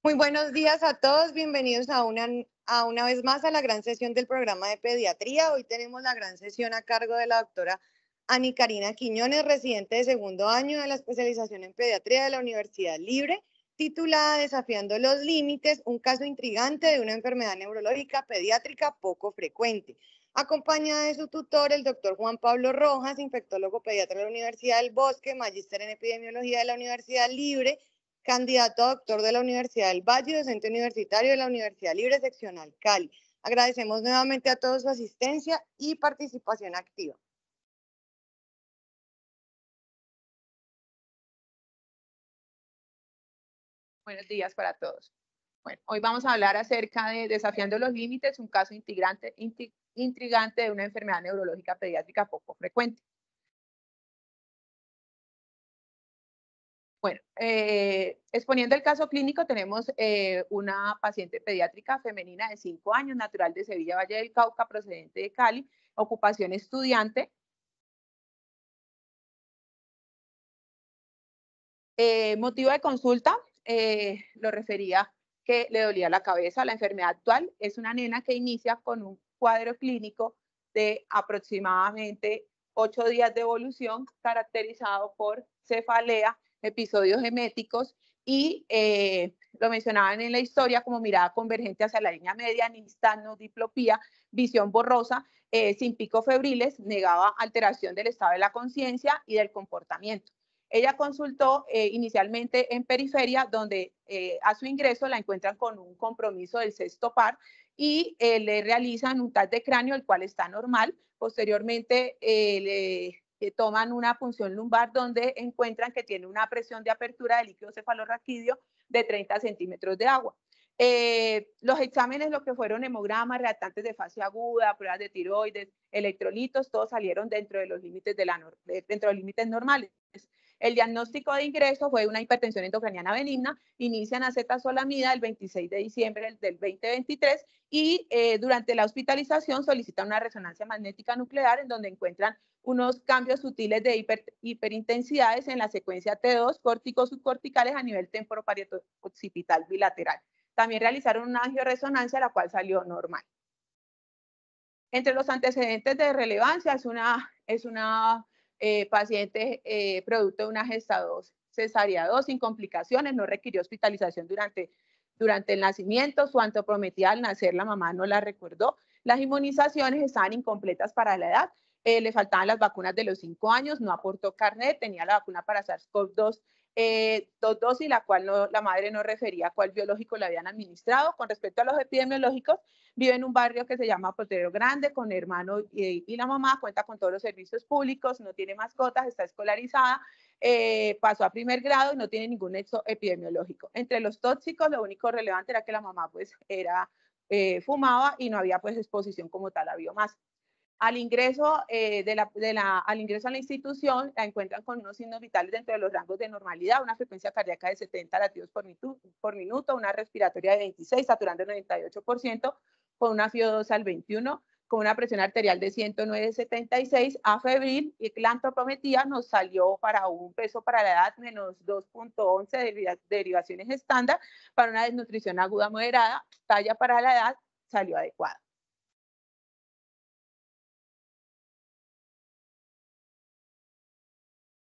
Muy buenos días a todos, bienvenidos a una vez más a la gran sesión del programa de pediatría. Hoy tenemos la gran sesión a cargo de la doctora Ani Karina Quiñones, residente de segundo año de la especialización en pediatría de la Universidad Libre, titulada Desafiando los Límites, un caso intrigante de una enfermedad neurológica pediátrica poco frecuente. Acompañada de su tutor, el doctor Juan Pablo Rojas, infectólogo pediatra de la Universidad del Bosque, magíster en epidemiología de la Universidad Libre, candidato a doctor de la Universidad del Valle, docente universitario de la Universidad Libre Seccional Cali. Agradecemos nuevamente a todos su asistencia y participación activa. Buenos días para todos. Bueno, hoy vamos a hablar acerca de Desafiando los Límites, un caso intrigante de una enfermedad neurológica pediátrica poco frecuente. Bueno, exponiendo el caso clínico, tenemos una paciente pediátrica femenina de 5 años, natural de Sevilla, Valle del Cauca, procedente de Cali, ocupación estudiante. Motivo de consulta, lo refería que le dolía la cabeza. La enfermedad actual es una nena que inicia con un cuadro clínico de aproximadamente 8 días de evolución, caracterizado por cefalea, episodios eméticos y lo mencionaban en la historia como mirada convergente hacia la línea media, nistagmo, diplopía, visión borrosa, sin picos febriles, negaba alteración del estado de la conciencia y del comportamiento. Ella consultó inicialmente en periferia, donde a su ingreso la encuentran con un compromiso del sexto par y le realizan un TAC de cráneo, el cual está normal. Posteriormente le toman una punción lumbar donde encuentran que tiene una presión de apertura del líquido cefalorraquídeo de 30 centímetros de agua. Los exámenes, lo que fueron hemogramas, reactantes de fase aguda, pruebas de tiroides, electrolitos, todos salieron dentro de los límites, dentro de los límites normales. El diagnóstico de ingreso fue una hipertensión endocraniana benigna, inician acetazolamida el 26 de diciembre del 2023 y durante la hospitalización solicitan una resonancia magnética nuclear en donde encuentran unos cambios sutiles de hiperintensidades en la secuencia T2, córticos subcorticales a nivel temporoparieto-occipital bilateral. También realizaron una angioresonancia, la cual salió normal. Entre los antecedentes de relevancia es una paciente producto de una gesta 2, cesárea 2 sin complicaciones, no requirió hospitalización durante el nacimiento, su anteprometida al nacer la mamá no la recordó, las inmunizaciones estaban incompletas para la edad, le faltaban las vacunas de los 5 años, no aportó carnet, tenía la vacuna para SARS-CoV-2 dos dosis, la cual la madre no refería cuál biológico le habían administrado. Con respecto a los epidemiológicos, vive en un barrio que se llama Potrero Grande, con hermano y la mamá, cuenta con todos los servicios públicos, no tiene mascotas, está escolarizada, pasó a primer grado y no tiene ningún nexo epidemiológico. Entre los tóxicos, lo único relevante era que la mamá pues fumaba y no había pues exposición como tal a biomasa. Al ingreso, al ingreso a la institución, la encuentran con unos signos vitales dentro de los rangos de normalidad, una frecuencia cardíaca de 70 latidos por minuto, una respiratoria de 26, saturando el 98%, con una FIO2 al 21, con una presión arterial de 109,76, afebril, y la antropometría nos salió para un peso para la edad menos 2,11 de derivaciones estándar, para una desnutrición aguda moderada, talla para la edad salió adecuada.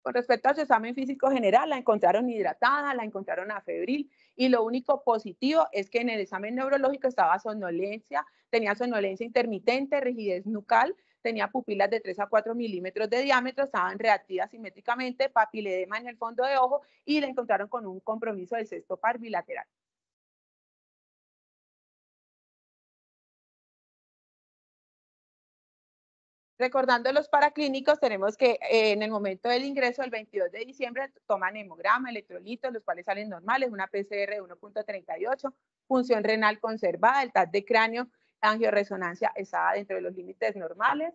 Con respecto a su examen físico general, la encontraron hidratada, la encontraron afebril y lo único positivo es que en el examen neurológico estaba somnolencia, tenía somnolencia intermitente, rigidez nucal, tenía pupilas de 3 a 4 milímetros de diámetro, estaban reactivas simétricamente, papiledema en el fondo de ojo y la encontraron con un compromiso del sexto par bilateral. Recordando los paraclínicos, tenemos que en el momento del ingreso, el 22 de diciembre, toman hemograma, electrolitos, los cuales salen normales, una PCR de 1,38, función renal conservada, el TAC de cráneo, angioresonancia estaba dentro de los límites normales.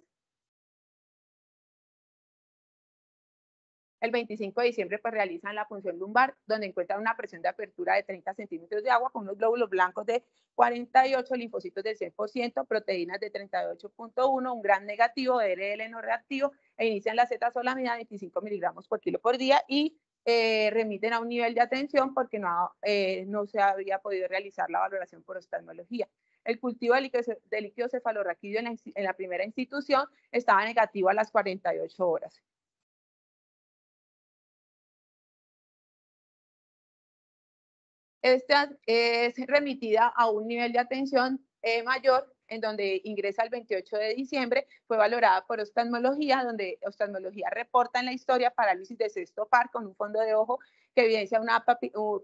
El 25 de diciembre pues realizan la punción lumbar, donde encuentran una presión de apertura de 30 centímetros de agua con unos glóbulos blancos de 48, linfocitos del 100%, proteínas de 38,1, un gran negativo, DRL no reactivo, e inician la acetazolamida 25 miligramos por kilo por día y remiten a un nivel de atención porque no se había podido realizar la valoración por oftalmología. El cultivo de líquido cefalorraquídeo en la primera institución estaba negativo a las 48 horas. Esta es remitida a un nivel de atención mayor, en donde ingresa el 28 de diciembre, fue valorada por oftalmología, donde oftalmología reporta en la historia parálisis de sexto par con un fondo de ojo que evidencia una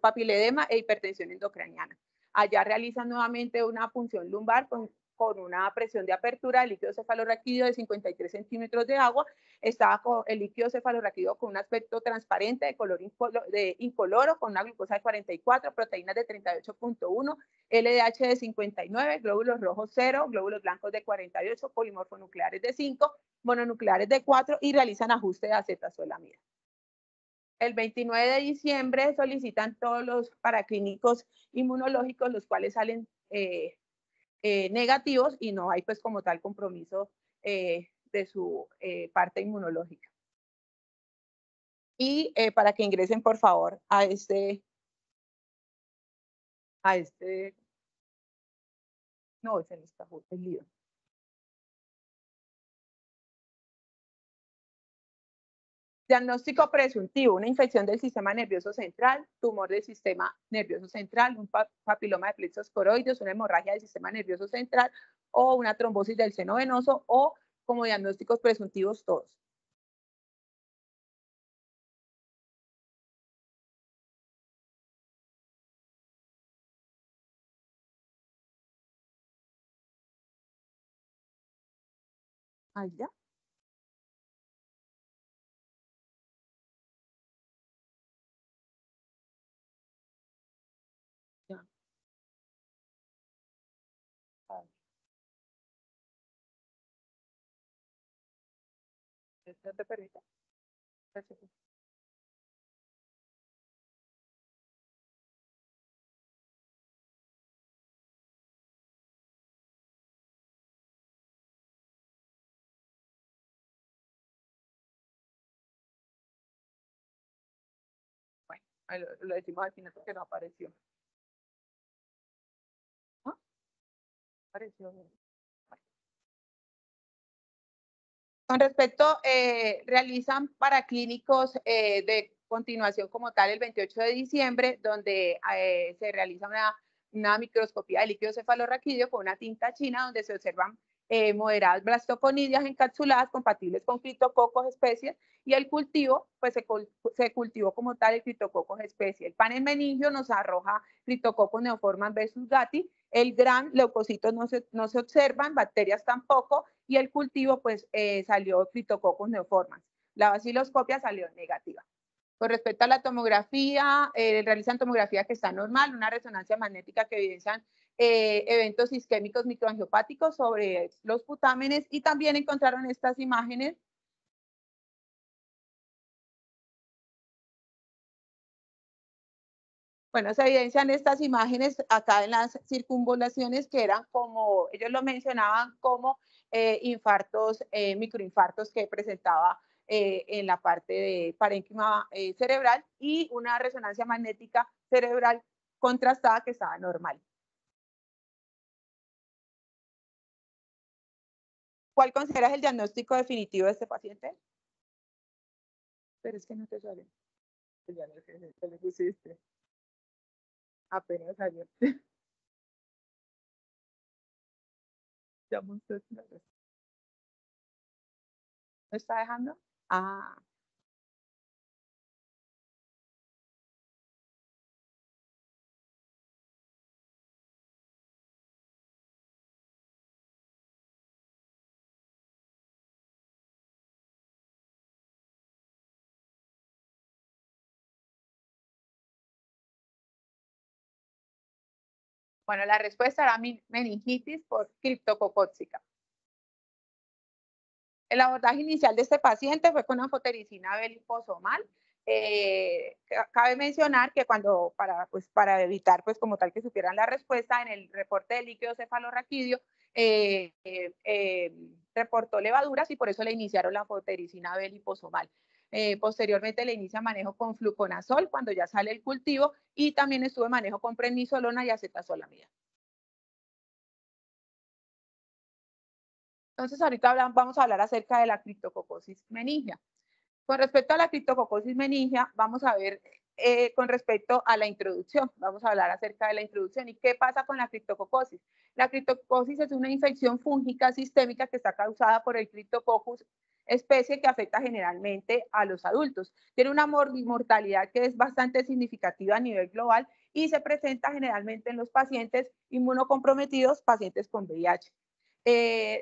papiledema e hipertensión endocraniana. Allá realizan nuevamente una punción lumbar con una presión de apertura del líquido cefalorraquídeo de 53 centímetros de agua. Estaba con el líquido cefalorraquídeo con un aspecto transparente de color incoloro, con una glucosa de 44, proteínas de 38.1, LDH de 59, glóbulos rojos 0, glóbulos blancos de 48, polimorfonucleares de 5, mononucleares de 4 y realizan ajuste de acetazolamida. El 29 de diciembre solicitan todos los paraclínicos inmunológicos, los cuales salen negativos y no hay pues como tal compromiso de su parte inmunológica. Y para que ingresen por favor a este, no, ese no está, el lío. Diagnóstico presuntivo, una infección del sistema nervioso central, tumor del sistema nervioso central, un papiloma de plexos coroides, una hemorragia del sistema nervioso central o una trombosis del seno venoso o como diagnósticos presuntivos todos. Ahí ya. Ya. ¿No te permite? Perfecto. Bueno, lo decimos al final porque no apareció. ¿No? Apareció. Bueno. Con respecto, realizan paraclínicos de continuación como tal el 28 de diciembre, donde se realiza una microscopía de líquido cefalorraquídeo con una tinta china, donde se observan moderadas blastoconidias encapsuladas compatibles con criptococos especies, y el cultivo, pues se cultivó como tal el criptococos especie. El panel meningio nos arroja criptococos neoformans versus gatti, el gran leucocitos no se observan, bacterias tampoco, y el cultivo pues salió criptococos neoformans. La baciloscopia salió negativa. Con respecto a la tomografía, realizan tomografía que está normal, una resonancia magnética que evidencian eventos isquémicos microangiopáticos sobre los putámenes y también encontraron estas imágenes. Bueno, se evidencian estas imágenes acá en las circunvolaciones que eran como, ellos lo mencionaban como infartos, microinfartos que presentaba en la parte de parénquima cerebral y una resonancia magnética cerebral contrastada que estaba normal. ¿Cuál consideras el diagnóstico definitivo de este paciente? Pero es que no te sale. Ya no sé, te le pusiste. Apenas salió. Ya mostré la respuesta. ¿No está dejando? Ah. Bueno, la respuesta era meningitis por criptococóxica. El abordaje inicial de este paciente fue con anfotericina B liposomal. Cabe mencionar que para evitar pues como tal que supieran la respuesta, en el reporte de líquido cefalorraquídeo reportó levaduras y por eso le iniciaron la anfotericina B liposomal. Posteriormente le inicia manejo con fluconazol cuando ya sale el cultivo y también estuve manejo con prednisolona y acetazolamida. Entonces ahorita vamos a hablar acerca de la criptococosis meningia. Con respecto a la criptococosis meningia, vamos a ver con respecto a la introducción. Vamos a hablar acerca de la introducción y qué pasa con la criptococosis. La criptococosis es una infección fúngica sistémica que está causada por el Cryptococcus, especie que afecta generalmente a los adultos. Tiene una mortalidad que es bastante significativa a nivel global y se presenta generalmente en los pacientes inmunocomprometidos, pacientes con VIH.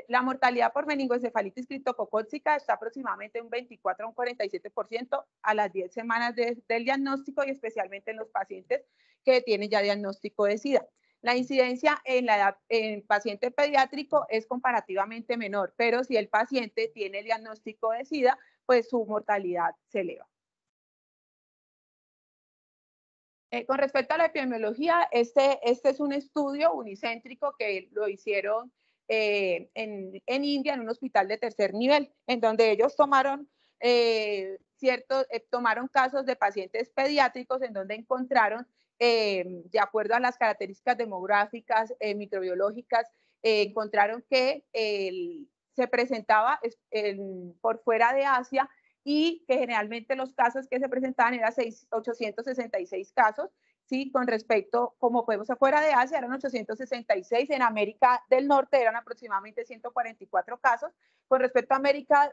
La mortalidad por meningoencefalitis criptococócica está aproximadamente un 24 a un 47% a las 10 semanas del diagnóstico y especialmente en los pacientes que tienen ya diagnóstico de SIDA. La incidencia en la edad en paciente pediátrico es comparativamente menor, pero si el paciente tiene diagnóstico de SIDA, pues su mortalidad se eleva. Con respecto a la epidemiología, este es un estudio unicéntrico que lo hicieron en India, en un hospital de tercer nivel, en donde ellos tomaron tomaron casos de pacientes pediátricos en donde encontraron, de acuerdo a las características demográficas, microbiológicas, encontraron que se presentaba por fuera de Asia y que generalmente los casos que se presentaban eran 866 casos, ¿sí? Con respecto, como podemos afuera de Asia, eran 866, en América del Norte eran aproximadamente 144 casos, con respecto a América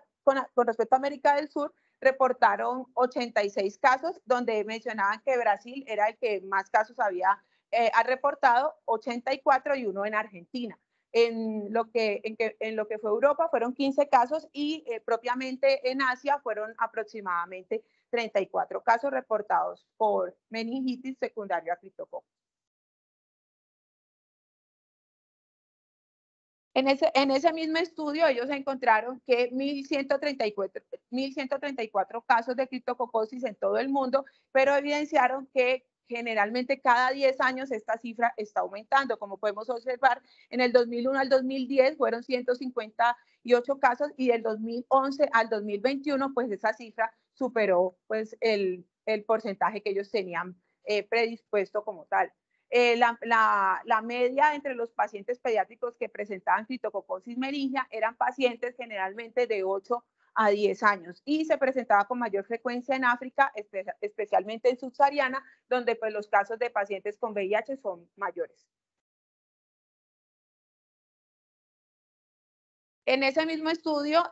del Sur, reportaron 86 casos, donde mencionaban que Brasil era el que más casos había reportado, 84 y uno en Argentina. En lo que fue Europa fueron 15 casos y propiamente en Asia fueron aproximadamente 34 casos reportados por meningitis secundaria a criptococcus. En ese mismo estudio ellos encontraron que 1.134 casos de criptococosis en todo el mundo, pero evidenciaron que generalmente cada 10 años esta cifra está aumentando. Como podemos observar, en el 2001 al 2010 fueron 158 casos y del 2011 al 2021 pues esa cifra superó pues el porcentaje que ellos tenían predispuesto como tal. La media entre los pacientes pediátricos que presentaban criptococosis meningia eran pacientes generalmente de 8 a 10 años y se presentaba con mayor frecuencia en África, especialmente en subsahariana, donde pues los casos de pacientes con VIH son mayores. En ese mismo estudio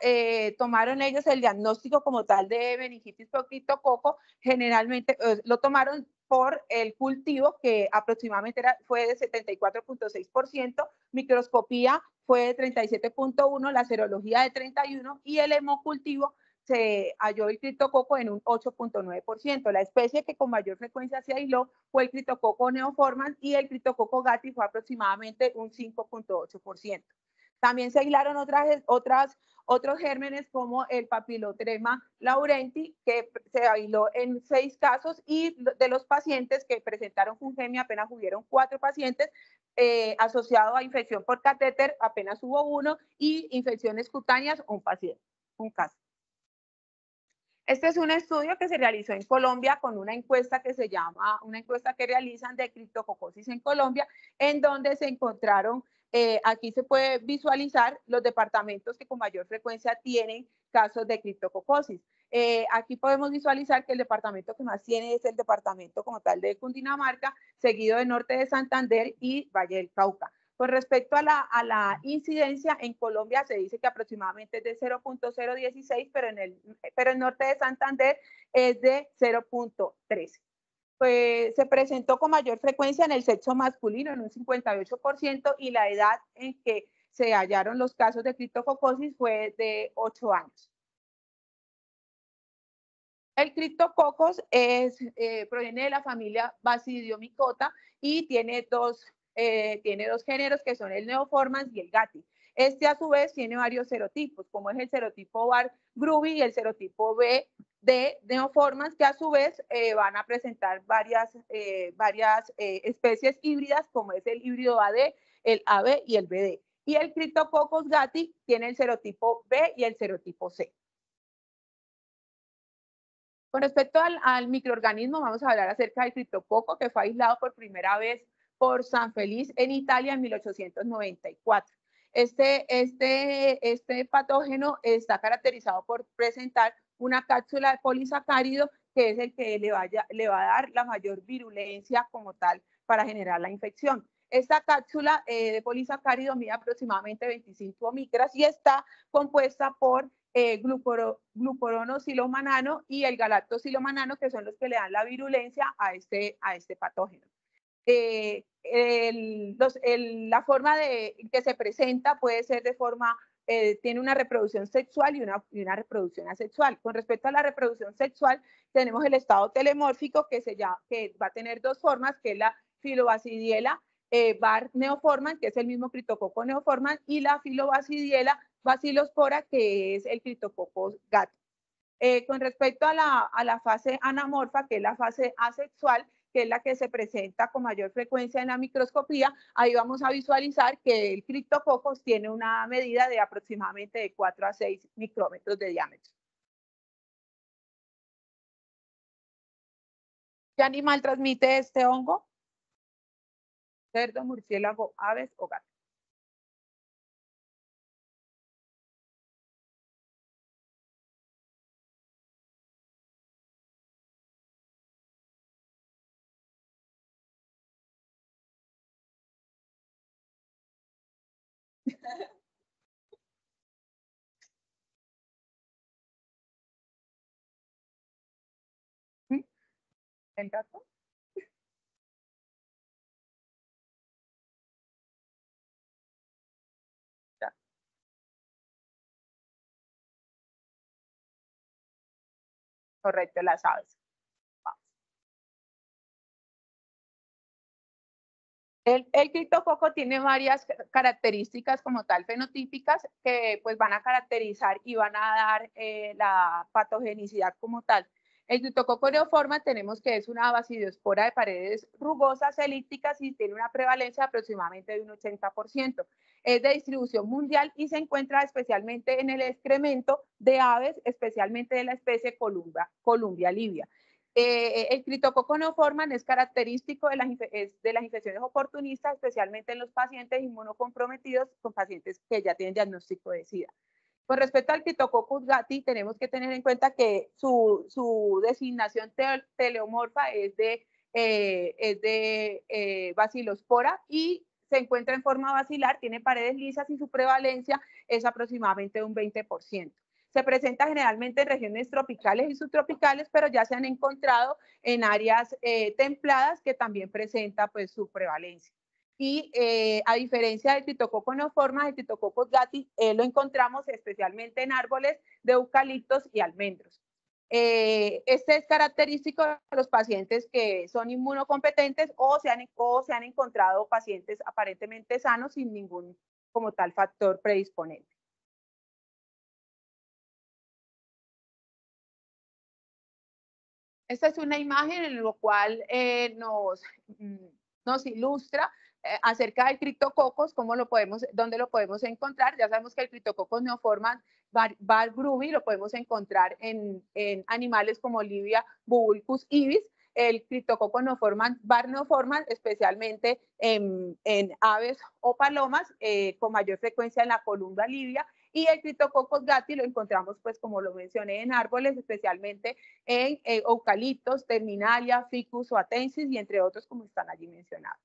tomaron ellos el diagnóstico como tal de meningitis por criptococo, generalmente lo tomaron por el cultivo, que aproximadamente fue de 74.6%, microscopía fue de 37.1%, la serología de 31% y el hemocultivo se halló el criptococo en un 8.9%. La especie que con mayor frecuencia se aisló fue el criptococo neoformans y el criptococo gatti fue aproximadamente un 5.8%. También se aislaron otros gérmenes como el papilotrema laurenti, que se aisló en 6 casos, y de los pacientes que presentaron fungemia apenas hubieron 4 pacientes, asociado a infección por catéter apenas hubo 1 y infecciones cutáneas un caso. Este es un estudio que se realizó en Colombia con una encuesta una encuesta que realizan de criptococosis en Colombia, en donde se encontraron, aquí se puede visualizar los departamentos que con mayor frecuencia tienen casos de criptococosis. Aquí podemos visualizar que el departamento que más tiene es el departamento como tal de Cundinamarca, seguido de Norte de Santander y Valle del Cauca. Con respecto a la incidencia, en Colombia se dice que aproximadamente es de 0.016, pero en Norte de Santander es de 0.13. Pues se presentó con mayor frecuencia en el sexo masculino, en un 58%, y la edad en que se hallaron los casos de criptococosis fue de 8 años. El criptococos proviene de la familia Basidiomycota y tiene dos géneros que son el neoformans y el gatti. Este a su vez tiene varios serotipos, como es el serotipo Bar-Gruby y el serotipo B de neoformans, que a su vez van a presentar varias especies híbridas, como es el híbrido AD, el AB y el BD. Y el Cryptococcus gatti tiene el serotipo B y el serotipo C. Con respecto al microorganismo, vamos a hablar acerca del criptococo, que fue aislado por primera vez por San Feliz en Italia en 1894. Este patógeno está caracterizado por presentar una cápsula de polisacárido que es el que le va a dar la mayor virulencia como tal para generar la infección. Esta cápsula de polisacárido mide aproximadamente 25 micras y está compuesta por glucorono-silomanano y el galactosilomanano, que son los que le dan la virulencia a este patógeno. La forma que se presenta puede ser de forma, tiene una reproducción sexual y una reproducción asexual. Con respecto a la reproducción sexual, tenemos el estado telemórfico que va a tener dos formas, que es la Filobacidiela bar neoformans, que es el mismo criptococo neoformans, y la Filobacidiela basilospora, que es el criptococo gato. Con respecto a la fase anamorfa, que es la fase asexual, que es la que se presenta con mayor frecuencia en la microscopía, ahí vamos a visualizar que el criptococcus tiene una medida de aproximadamente de 4 a 6 micrómetros de diámetro. ¿Qué animal transmite este hongo? Cerdo, murciélago, aves o gato. ¿El gato? Ya. Correcto, las aves. El criptococo tiene varias características como tal fenotípicas que pues van a caracterizar y van a dar la patogenicidad como tal. El criptococo neoforma tenemos que es una basidiospora de paredes rugosas elípticas y tiene una prevalencia aproximadamente de un 80%. Es de distribución mundial y se encuentra especialmente en el excremento de aves, especialmente de la especie Columbia livia. El criptococo neoformans es característico de las infecciones oportunistas, especialmente en los pacientes inmunocomprometidos con pacientes que ya tienen diagnóstico de SIDA. Con respecto al Cryptococcus gatti, tenemos que tener en cuenta que su designación teleomorfa es de bacilospora y se encuentra en forma basilar, tiene paredes lisas y su prevalencia es aproximadamente un 20%. Se presenta generalmente en regiones tropicales y subtropicales, pero ya se han encontrado en áreas templadas que también presenta pues su prevalencia. Y a diferencia del Cryptococcus neoformans, el Cryptococcus gatti lo encontramos especialmente en árboles de eucaliptos y almendros. Este es característico de los pacientes que son inmunocompetentes o se han encontrado pacientes aparentemente sanos sin ningún como tal factor predisponente. Esta es una imagen en la cual nos ilustra acerca del criptococcus, dónde lo podemos encontrar. Ya sabemos que el criptococcus neoformans bar grubi lo podemos encontrar en animales como Livia bubulcus ibis, el criptococcus neoformans bar neoformans, especialmente en aves o palomas, con mayor frecuencia en la Columbia livia, y el Cryptococcus gatti lo encontramos, pues como lo mencioné, en árboles, especialmente en eucaliptos, terminalia, ficus o atensis, y entre otros como están allí mencionados.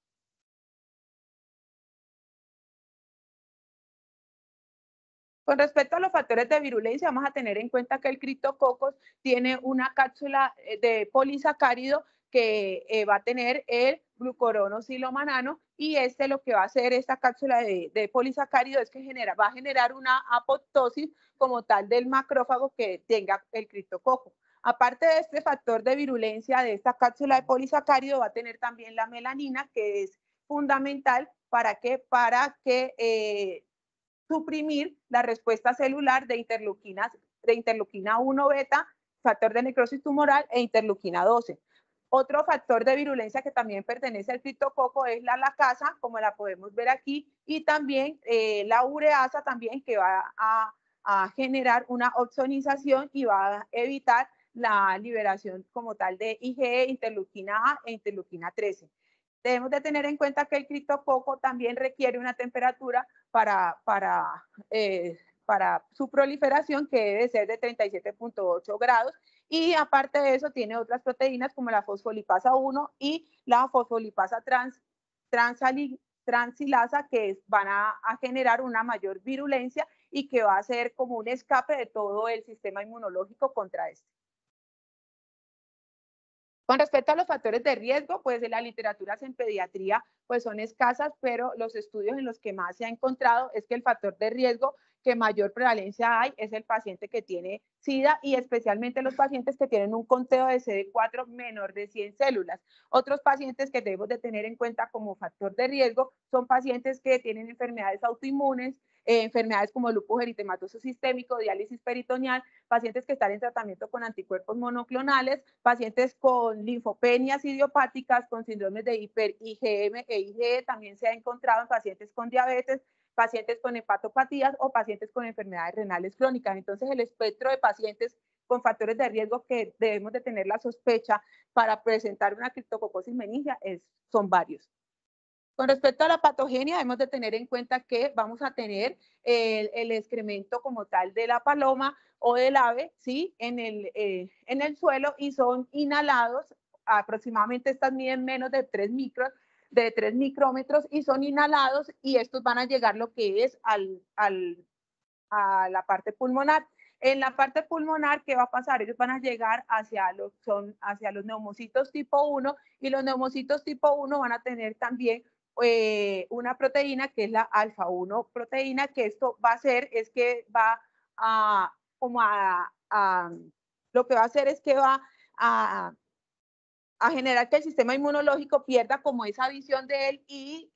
Con respecto a los factores de virulencia, vamos a tener en cuenta que el criptococcus tiene una cápsula de polisacárido que va a tener el glucorono-silomanano, y lo que va a hacer esta cápsula de polisacárido es que va a generar una apoptosis como tal del macrófago que tenga el criptococcus. Aparte de este factor de virulencia de esta cápsula de polisacárido, va a tener también la melanina, que es fundamental para que suprimir la respuesta celular de interleuquina 1 beta, factor de necrosis tumoral, e interleuquina 12. Otro factor de virulencia que también pertenece al criptococo es la lacasa, como la podemos ver aquí, y también la ureasa también, que va a generar una opsonización y va a evitar la liberación como tal de IgE, interleuquina A e interleuquina 13. Debemos de tener en cuenta que el criptococo también requiere una temperatura para su proliferación que debe ser de 37.8 grados, y aparte de eso tiene otras proteínas como la fosfolipasa 1 y la fosfolipasa transilasa que van a generar una mayor virulencia y que va a ser como un escape de todo el sistema inmunológico contra este. Con respecto a los factores de riesgo, pues en las literaturas en pediatría pues son escasas, pero los estudios en los que más se ha encontrado es que el factor de riesgo que mayor prevalencia hay es el paciente que tiene SIDA, y especialmente los pacientes que tienen un conteo de CD4 menor de 100 células. Otros pacientes que debemos de tener en cuenta como factor de riesgo son pacientes que tienen enfermedades autoinmunes, enfermedades como lupus eritematoso sistémico, diálisis peritoneal, pacientes que están en tratamiento con anticuerpos monoclonales, pacientes con linfopenias idiopáticas, con síndromes de hiper-IgM e IgE, también se ha encontrado en pacientes con diabetes, pacientes con hepatopatías o pacientes con enfermedades renales crónicas. Entonces, el espectro de pacientes con factores de riesgo que debemos de tener la sospecha para presentar una criptococosis meningia son varios. Con respecto a la patogenia, debemos de tener en cuenta que vamos a tener el excremento como tal de la paloma o del ave, ¿sí? en el suelo, y son inhalados. Aproximadamente estas miden menos de 3 micrómetros y son inhalados, y estos van a llegar lo que es a la parte pulmonar. En la parte pulmonar, ¿qué va a pasar? Ellos van a llegar hacia los neumocitos tipo 1, y los neumocitos tipo 1 van a tener también una proteína que es la alfa-1 proteína, que esto va a hacer es que va lo que va a hacer es que va a generar que el sistema inmunológico pierda como esa visión de él, y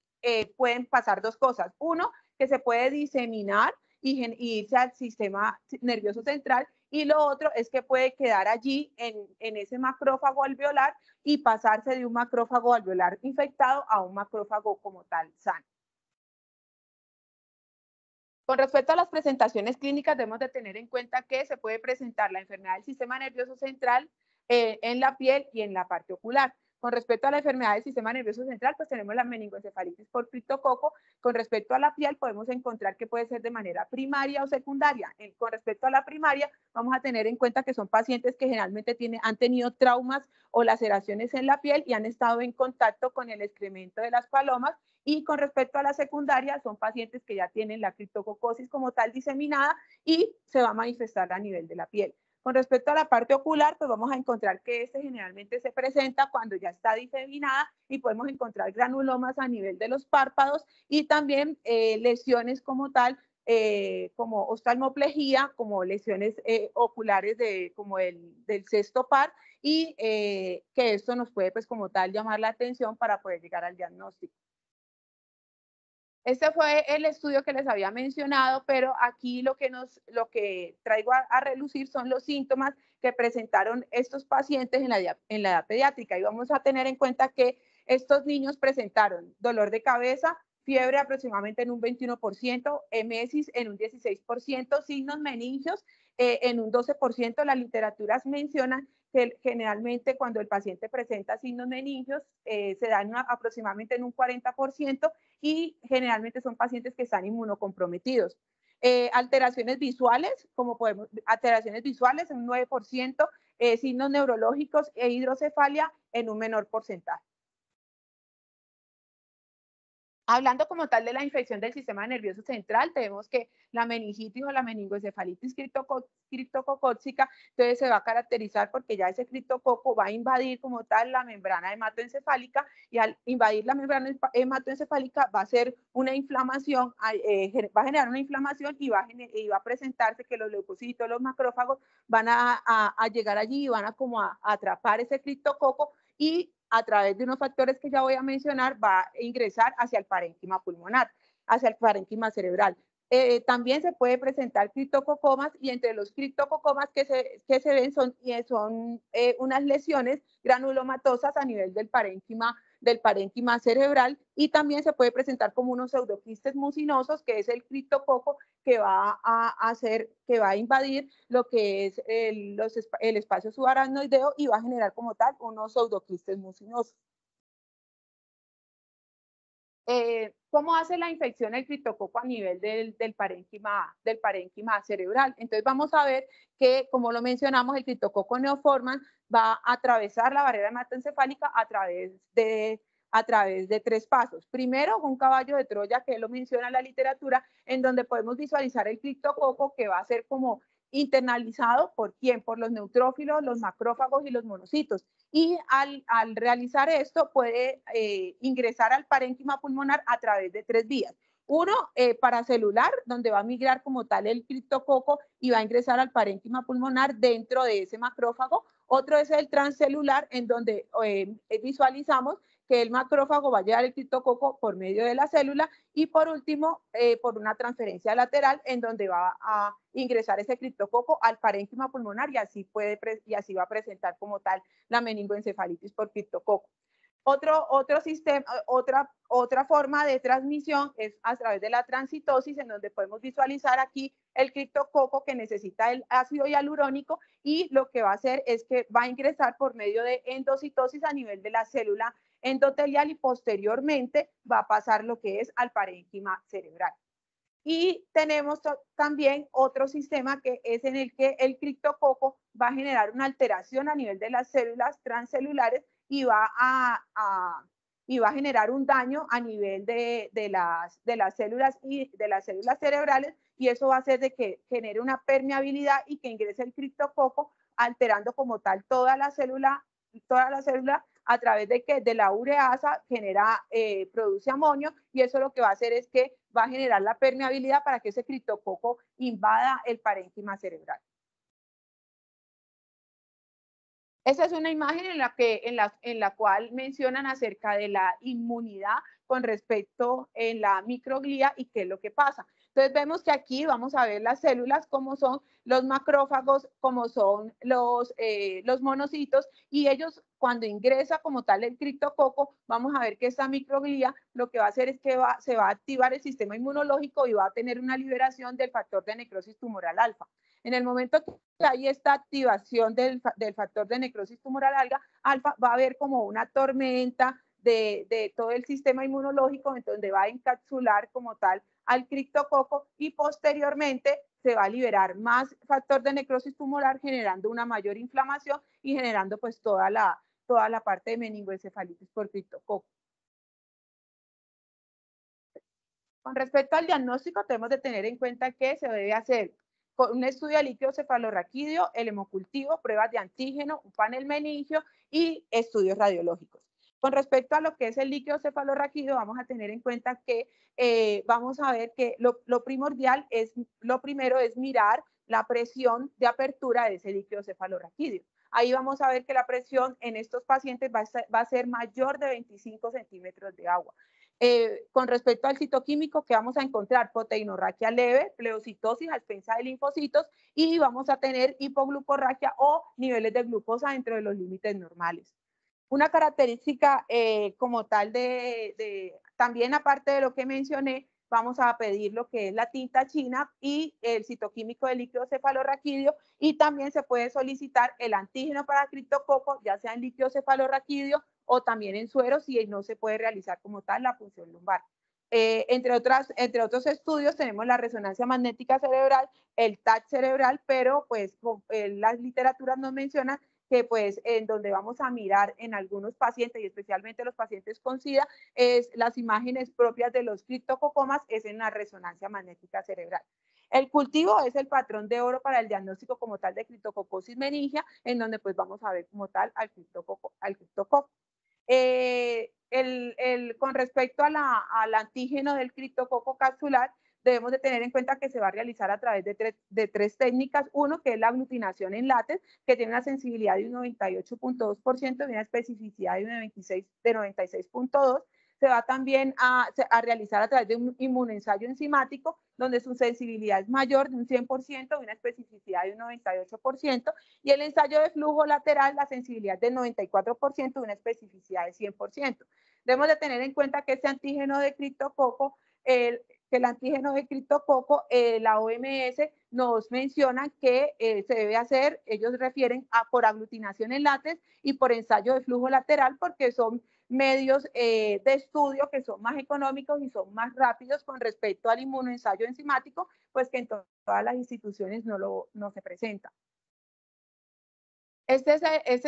pueden pasar dos cosas. Uno, que se puede diseminar y irse al sistema nervioso central, y lo otro es que puede quedar allí en ese macrófago alveolar y pasarse de un macrófago alveolar infectado a un macrófago como tal sano. Con respecto a las presentaciones clínicas, debemos de tener en cuenta que se puede presentar la enfermedad del sistema nervioso central en la piel y en la parte ocular. Con respecto a la enfermedad del sistema nervioso central, pues tenemos la meningoencefalitis por criptococo. Con respecto a la piel, podemos encontrar que puede ser de manera primaria o secundaria. Con respecto a la primaria, vamos a tener en cuenta que son pacientes que generalmente han tenido traumas o laceraciones en la piel y han estado en contacto con el excremento de las palomas. Y con respecto a la secundaria, son pacientes que ya tienen la criptococosis como tal diseminada y se va a manifestar a nivel de la piel. Con respecto a la parte ocular, pues vamos a encontrar que generalmente se presenta cuando ya está diseminada, y podemos encontrar granulomas a nivel de los párpados y también lesiones como tal, como oftalmoplejía, como lesiones oculares como del sexto par, y que esto nos puede pues como tal llamar la atención para poder llegar al diagnóstico. Este fue el estudio que les había mencionado, pero aquí lo que traigo a relucir son los síntomas que presentaron estos pacientes en la edad pediátrica. Y vamos a tener en cuenta que estos niños presentaron dolor de cabeza, fiebre aproximadamente en un 21%, emesis en un 16%, signos meningios en un 12%. Las literaturas mencionan que generalmente cuando el paciente presenta signos meningios se dan aproximadamente en un 40%, y generalmente son pacientes que están inmunocomprometidos. Alteraciones visuales, alteraciones visuales en un 9%, signos neurológicos e hidrocefalia en un menor porcentaje. Hablando como tal de la infección del sistema nervioso central, tenemos que la meningitis o la meningoencefalitis criptococócica, entonces se va a caracterizar porque ya ese criptococo va a invadir como tal la membrana hematoencefálica, y al invadir la membrana hematoencefálica va a hacer una inflamación, va a generar una inflamación, y va a presentarse que los leucocitos, los macrófagos van a llegar allí y van a como a atrapar ese criptococo, y a través de unos factores que ya voy a mencionar va a ingresar hacia el parénquima pulmonar, hacia el parénquima cerebral. También se puede presentar criptococomas, y entre los criptococomas que se ven son unas lesiones granulomatosas a nivel del parénquima del parénquima cerebral, y también se puede presentar como unos pseudoquistes mucinosos, que es el criptococo que va a invadir lo que es el espacio subaracnoideo y va a generar como tal unos pseudoquistes mucinosos. ¿Cómo hace la infección el criptococo a nivel del parénquima cerebral? Entonces vamos a ver que, como lo mencionamos, el criptococo neoformans va a atravesar la barrera hematoencefálica a través de 3 pasos. Primero, un caballo de Troya, que lo menciona la literatura, en donde podemos visualizar el criptococo, que va a ser como internalizado ¿por quién? Por los neutrófilos, los macrófagos y los monocitos. Y al realizar esto puede ingresar al parénquima pulmonar a través de 3 vías. Uno, paracelular, donde va a migrar como tal el criptococo y va a ingresar al parénquima pulmonar dentro de ese macrófago. Otro es el transcelular, en donde visualizamos que el macrófago va a llevar el criptococo por medio de la célula. Y por último, por una transferencia lateral, en donde va a ingresar ese criptococo al parénquima pulmonar y así va a presentar como tal la meningoencefalitis por criptococo. Otra forma de transmisión es a través de la transcitosis, en donde podemos visualizar aquí el criptococo que necesita el ácido hialurónico, y lo que va a hacer es que va a ingresar por medio de endocitosis a nivel de la célula endotelial y posteriormente va a pasar lo que es al parénquima cerebral. Y tenemos también otro sistema que es en el que el criptococo va a generar una alteración a nivel de las células transcelulares y va a generar un daño a nivel de las células y de las células cerebrales, y eso va a hacer de que genere una permeabilidad y que ingrese el criptococo, alterando como tal toda la célula a través de que de la ureasa produce amonio, y eso lo que va a hacer es que va a generar la permeabilidad para que ese criptococo invada el parénquima cerebral. Esa es una imagen en la cual mencionan acerca de la inmunidad con respecto en la microglía y qué es lo que pasa. Entonces vemos que aquí vamos a ver las células, como son los macrófagos, como son los monocitos, y ellos, cuando ingresa como tal el criptococo, vamos a ver que esta microglía lo que va a hacer es que se va a activar el sistema inmunológico y va a tener una liberación del factor de necrosis tumoral alfa. En el momento que hay esta activación del factor de necrosis tumoral alfa, va a haber como una tormenta de todo el sistema inmunológico, en donde va a encapsular como tal al criptococo, y posteriormente se va a liberar más factor de necrosis tumoral, generando una mayor inflamación y generando pues toda la parte de meningoencefalitis por criptococo. Con respecto al diagnóstico, tenemos de tener en cuenta que se debe hacer un estudio de líquido cefalorraquídeo, el hemocultivo, pruebas de antígeno, un panel meningio y estudios radiológicos. Con respecto a lo que es el líquido cefalorraquídeo, vamos a tener en cuenta que vamos a ver que lo primero es mirar la presión de apertura de ese líquido cefalorraquídeo. Ahí vamos a ver que la presión en estos pacientes va a ser mayor de 25 centímetros de agua. Con respecto al citoquímico, que vamos a encontrar proteinorraquia leve, pleocitosis a expensa de linfocitos, y vamos a tener hipoglucorraquia o niveles de glucosa dentro de los límites normales. Una característica como tal también, aparte de lo que mencioné, vamos a pedir lo que es la tinta china y el citoquímico del líquido cefalorraquídeo, y también se puede solicitar el antígeno para criptococo, ya sea en líquido cefalorraquídeo o también en suero, si no se puede realizar como tal la punción lumbar. Entre otros estudios tenemos la resonancia magnética cerebral, el TAC cerebral, pero pues las literaturas nos mencionan que pues en donde vamos a mirar en algunos pacientes, y especialmente los pacientes con SIDA, es las imágenes propias de los criptococomas, es en la resonancia magnética cerebral. El cultivo es el patrón de oro para el diagnóstico como tal de criptococosis meningia, en donde pues vamos a ver como tal al criptococo. Con respecto al antígeno del criptococo capsular, debemos de tener en cuenta que se va a realizar a través de tres técnicas. Uno, que es la aglutinación en látex, que tiene una sensibilidad de un 98.2% y una especificidad de 96.2%. Se va también a realizar a través de un inmunoensayo enzimático, donde su sensibilidad es mayor de un 100% y una especificidad de un 98%, y el ensayo de flujo lateral, la sensibilidad del 94% y una especificidad de 100%. Debemos de tener en cuenta que este antígeno de criptococo, que el antígeno de criptococo, la OMS nos menciona que se debe hacer, ellos refieren a por aglutinación en látex y por ensayo de flujo lateral, porque son medios de estudio que son más económicos y son más rápidos con respecto al inmunoensayo enzimático, pues que en todas las instituciones no se presenta. Este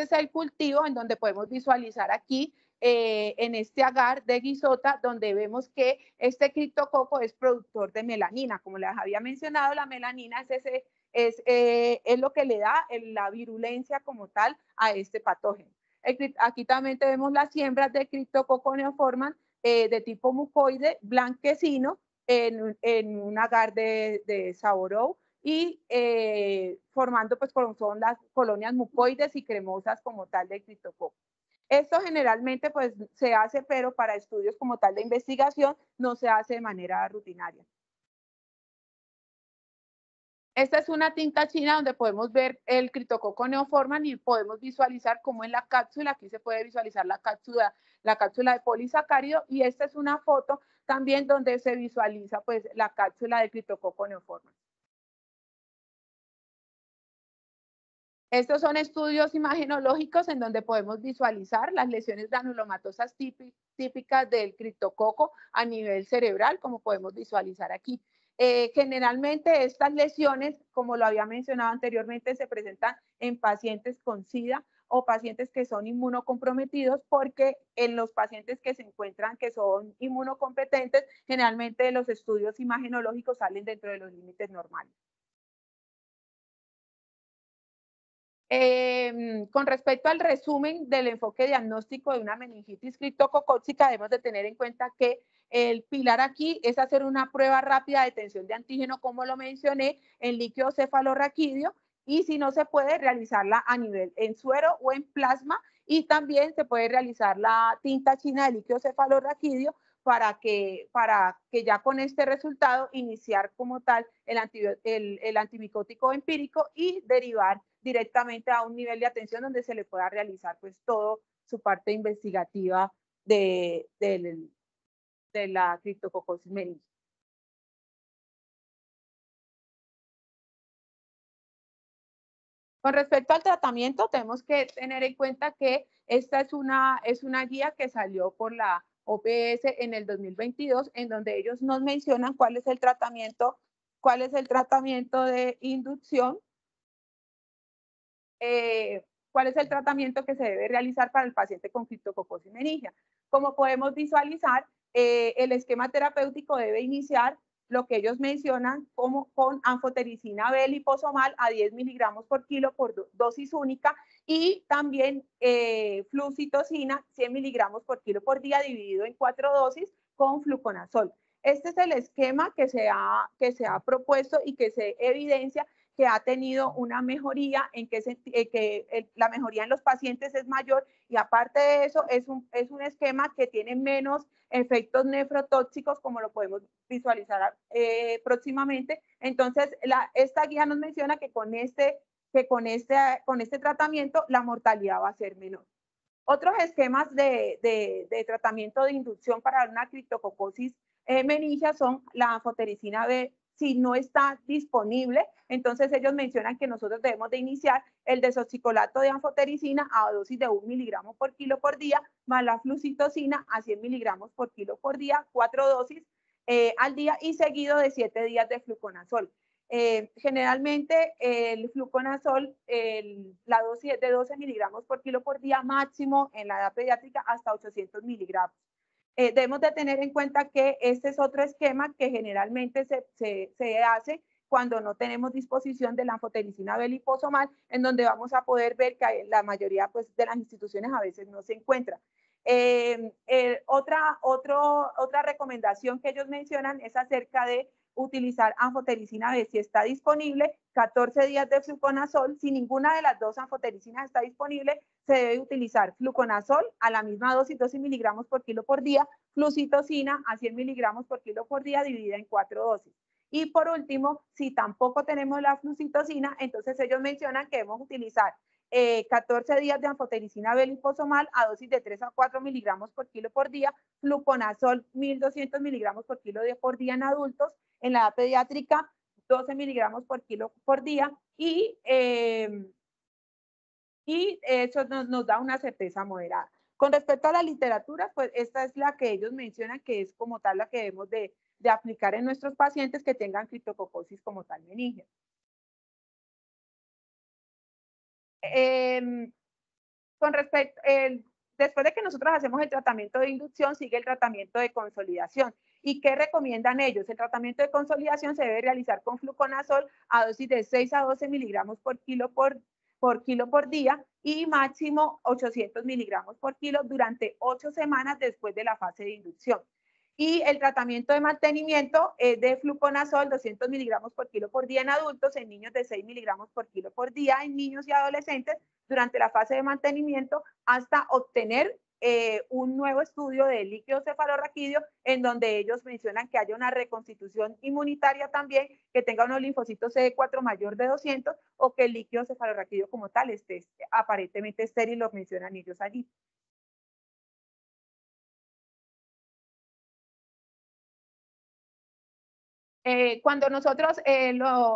es el cultivo en donde podemos visualizar aquí en este agar de guisota, donde vemos que este criptococo es productor de melanina. Como les había mencionado, la melanina es lo que le da la virulencia como tal a este patógeno. Aquí también tenemos las siembras de Cryptococcus neoformans de tipo mucoide blanquecino en un agar de Saboreau y formando pues son las colonias mucoides y cremosas como tal de criptococo. Esto generalmente pues se hace, pero para estudios como tal de investigación no se hace de manera rutinaria. Esta es una tinta china donde podemos ver el Cryptococcus neoformans y podemos visualizar cómo en la cápsula, aquí se puede visualizar la cápsula de polisacárido, y esta es una foto también donde se visualiza pues la cápsula de Cryptococcus neoformans. Estos son estudios imagenológicos en donde podemos visualizar las lesiones granulomatosas típicas del criptococo a nivel cerebral, como podemos visualizar aquí. Generalmente estas lesiones, como lo había mencionado anteriormente, se presentan en pacientes con SIDA o pacientes que son inmunocomprometidos, porque en los pacientes que se encuentran que son inmunocompetentes, generalmente los estudios imagenológicos salen dentro de los límites normales. Con respecto al resumen del enfoque diagnóstico de una meningitis criptococócica, debemos de tener en cuenta que el pilar aquí es hacer una prueba rápida de detención de antígeno, como lo mencioné, en líquido cefalorraquídeo, y si no se puede, realizarla a nivel en suero o en plasma, y también se puede realizar la tinta china de líquido cefalorraquídeo para que ya con este resultado iniciar como tal el antimicótico empírico y derivar directamente a un nivel de atención donde se le pueda realizar pues todo su parte investigativa de la criptococosis meningitis. Con respecto al tratamiento, tenemos que tener en cuenta que esta es una guía que salió por la OPS en el 2022, en donde ellos nos mencionan cuál es el tratamiento de inducción, cuál es el tratamiento que se debe realizar para el paciente con criptococosis meningia. Como podemos visualizar, el esquema terapéutico debe iniciar lo que ellos mencionan como con anfotericina B liposomal a 10 miligramos por kilo por dosis única, y también flucitocina 100 miligramos por kilo por día dividido en 4 dosis con fluconazol. Este es el esquema que se ha propuesto y que se evidencia que ha tenido una mejoría, la mejoría en los pacientes es mayor, y aparte de eso es un esquema que tiene menos efectos nefrotóxicos, como lo podemos visualizar próximamente. Entonces, esta guía nos menciona que con este tratamiento la mortalidad va a ser menor. Otros esquemas de tratamiento de inducción para una criptococosis meningia son la anfotericina B. Si no está disponible, entonces ellos mencionan que nosotros debemos de iniciar el desoxicolato de anfotericina a dosis de 1 miligramo por kilo por día, más la flucitocina a 100 miligramos por kilo por día, 4 dosis al día, y seguido de 7 días de fluconazol. Generalmente el fluconazol, la dosis es de 12 miligramos por kilo por día, máximo en la edad pediátrica hasta 800 miligramos. Debemos de tener en cuenta que este es otro esquema que generalmente se hace cuando no tenemos disposición de la anfotericina B liposomal, en donde vamos a poder ver que la mayoría pues, de las instituciones a veces no se encuentra. Otra recomendación que ellos mencionan es acerca de utilizar anfotericina B si está disponible, 14 días de fluconazol. Si ninguna de las dos anfotericinas está disponible, se debe utilizar fluconazol a la misma dosis, 12 miligramos por kilo por día, flucitocina a 100 miligramos por kilo por día dividida en 4 dosis. Y por último, si tampoco tenemos la flucitocina, entonces ellos mencionan que debemos utilizar 14 días de anfotericina B liposomal a dosis de 3 a 4 miligramos por kilo por día, fluconazol 1.200 miligramos por kilo por día en adultos, en la edad pediátrica 12 miligramos por kilo por día y eso nos da una certeza moderada. Con respecto a la literatura, pues esta es la que ellos mencionan que es como tal la que debemos de aplicar en nuestros pacientes que tengan criptococosis como tal meningia. Con respecto, después de que nosotros hacemos el tratamiento de inducción, sigue el tratamiento de consolidación. ¿Y qué recomiendan ellos? El tratamiento de consolidación se debe realizar con fluconazol a dosis de 6 a 12 miligramos por kilo por día y máximo 800 miligramos por kilo durante 8 semanas después de la fase de inducción. Y el tratamiento de mantenimiento es de fluconazol 200 miligramos por kilo por día en adultos, en niños de 6 miligramos por kilo por día, en niños y adolescentes durante la fase de mantenimiento hasta obtener un nuevo estudio de líquido cefalorraquídeo en donde ellos mencionan que haya una reconstitución inmunitaria también, que tenga unos linfocitos CD4 mayor de 200 o que el líquido cefalorraquídeo como tal esté aparentemente estéril, lo mencionan ellos allí. Cuando nosotros